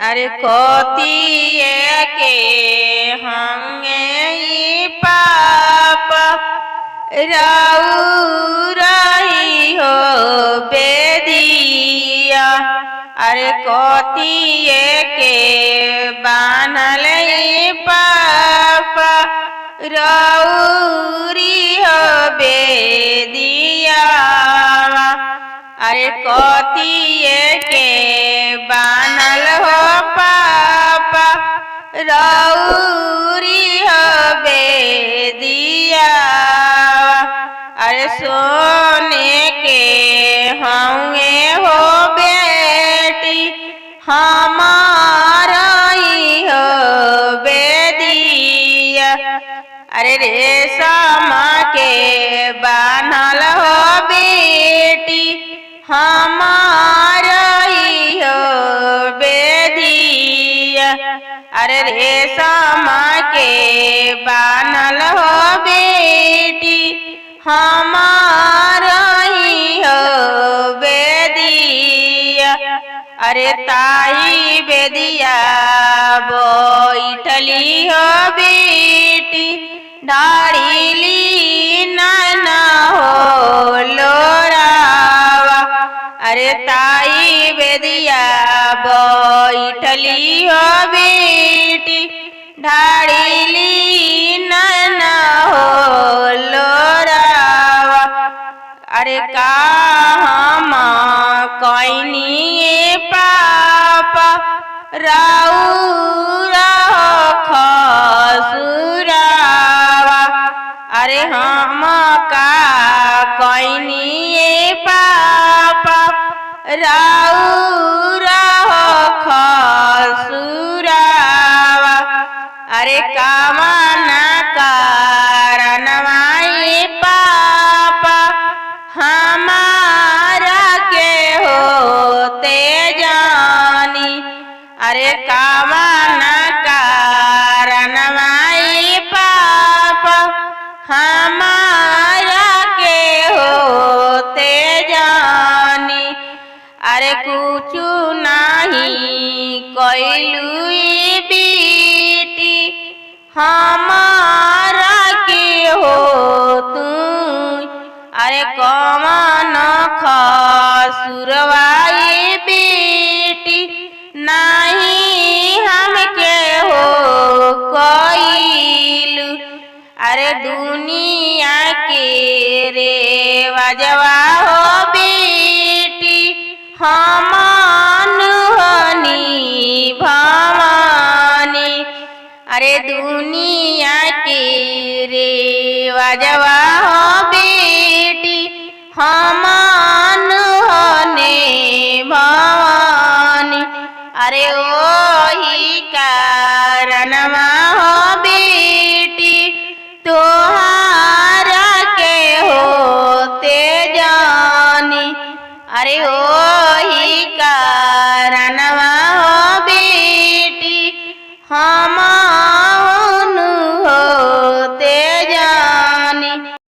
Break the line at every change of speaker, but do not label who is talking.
अरे कोतिए के हंगे ई पाप रही हो बेदिया। अरे कोतिए के बानल ई पाप रौरी हो बेदिया। अरे कोतिए के बानल हो पाप रौरी हो बेदिया। अरे सोने के होंगे हो बेटी हमारा ही हो बेदिया। अरे रेशम के बानल हो बेटी हमारा ही हो बेदिया। अरे रेशम के बानल हो बेटी हमारा ही हो बेदिया। अरे ताई बेदिया बैठली हो बेटी ढाड़ीली नाना हो लोरावा। अरे ताई बेदिया बैठली हो बेटी ढाड़ीली नाना हो लोरावा। अरे का हम कोइनी पापा राउरा खसुरावा। अरे हम का कोइनी पापा राउरा खसुरावा। अरे कामना कारणवाई पापा हमारा के होते जानी। अरे कामना कारणवाई पापा हमारा के होते जानी। अरे कुछ नहीं कोइलू बेटी हमारा के हो तू। अरे कौन खसुरवाई बेटी नहीं हमके हो कोइलू। अरे दुनिया के रेवजवा हो बेटी हमान हनी भवानी। अरे दुनिया के रेवजवा हो